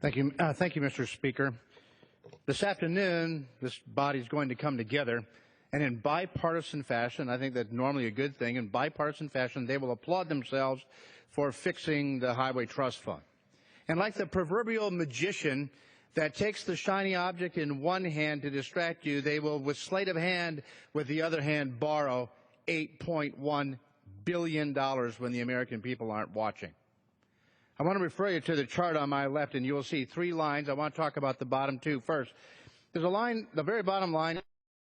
Thank you, Mr. Speaker. This afternoon, this body is going to come together, and in bipartisan fashion, I think that's normally a good thing, in bipartisan fashion, they will applaud themselves for fixing the Highway Trust Fund. And like the proverbial magician that takes the shiny object in one hand to distract you, they will, with sleight of hand, with the other hand, borrow $8.1 billion when the American people aren't watching. I want to refer you to the chart on my left, and you will see three lines. I want to talk about the bottom two first. There's a line, the very bottom line,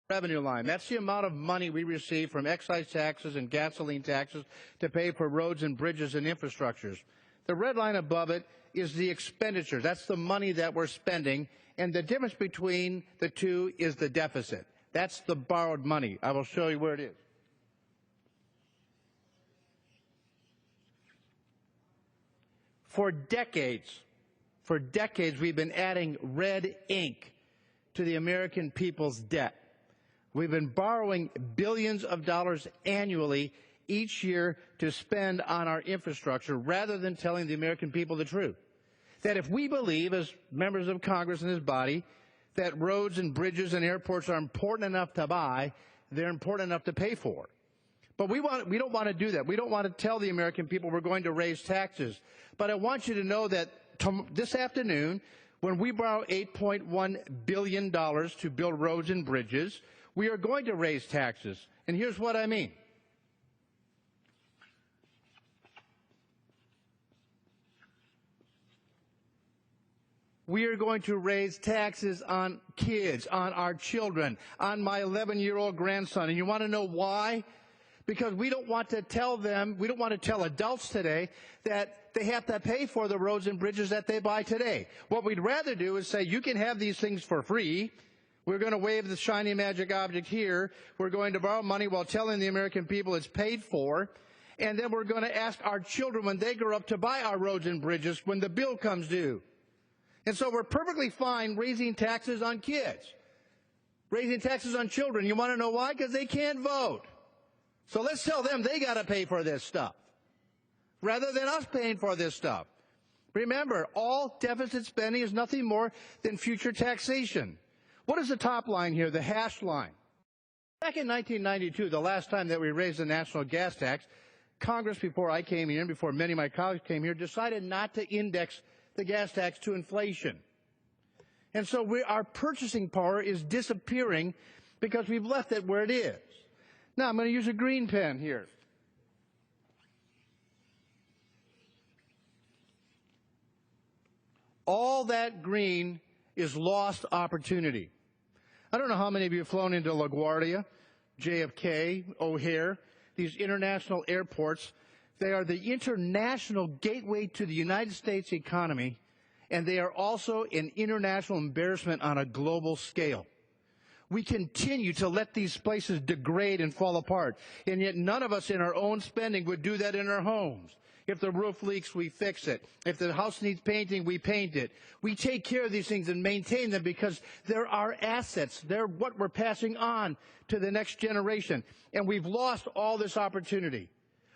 revenue line. That's the amount of money we receive from excise taxes and gasoline taxes to pay for roads and bridges and infrastructures. The red line above it is the expenditure. That's the money that we're spending, and the difference between the two is the deficit. That's the borrowed money. I will show you where it is. For decades, we've been adding red ink to the American people's debt. We've been borrowing billions of dollars annually each year to spend on our infrastructure rather than telling the American people the truth. That if we believe, as members of Congress and this body, that roads and bridges and airports are important enough to buy, they're important enough to pay for. But we don't want to do that. We don't want to tell the American people we're going to raise taxes. But I want you to know that this afternoon, when we borrow $8.1 billion to build roads and bridges, we are going to raise taxes. And here's what I mean. We are going to raise taxes on kids, on our children, on my 11-year-old grandson. And you want to know why? Because we don't want to tell them, we don't want to tell adults today that they have to pay for the roads and bridges that they buy today. What we'd rather do is say, you can have these things for free. We're going to wave the shiny magic object here. We're going to borrow money while telling the American people it's paid for. And then we're going to ask our children when they grow up to buy our roads and bridges when the bill comes due. And so we're perfectly fine raising taxes on kids, raising taxes on children. You want to know why? Because they can't vote. So let's tell them they got to pay for this stuff rather than us paying for this stuff. Remember, all deficit spending is nothing more than future taxation. What is the top line here, the hash line? Back in 1992, the last time that we raised the national gas tax, Congress, before I came here and before many of my colleagues came here, decided not to index the gas tax to inflation. And so our purchasing power is disappearing because we've left it where it is. Now, I'm going to use a green pen here. All that green is lost opportunity. I don't know how many of you have flown into LaGuardia, JFK, O'Hare, these international airports. They are the international gateway to the United States economy, and they are also an international embarrassment on a global scale. We continue to let these places degrade and fall apart, and yet none of us in our own spending would do that in our homes. If the roof leaks, we fix it. If the house needs painting, we paint it. We take care of these things and maintain them because they're our assets. They're what we're passing on to the next generation, and we've lost all this opportunity.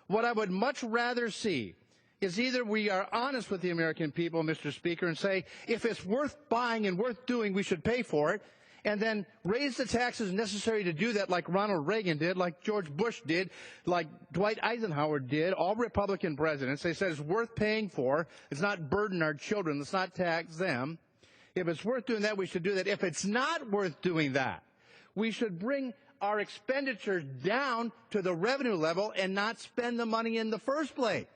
What I would much rather see is either we are honest with the American people, Mr. Speaker, and say if it's worth buying and worth doing, we should pay for it, and then raise the taxes necessary to do that like Ronald Reagan did, like George Bush did, like Dwight Eisenhower did, all Republican presidents. They said it's worth paying for. Let's not burden our children. Let's not tax them. If it's worth doing that, we should do that. If it's not worth doing that, we should bring our expenditures down to the revenue level and not spend the money in the first place,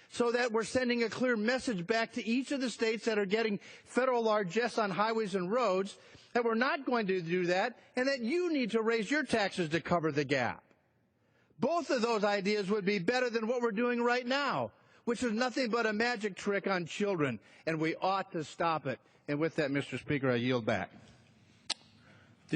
so that we're sending a clear message back to each of the states that are getting federal largesse on highways and roads that we're not going to do that, and that you need to raise your taxes to cover the gap. Both of those ideas would be better than what we're doing right now, which is nothing but a magic trick on children, and we ought to stop it. And with that, Mr. Speaker, I yield back.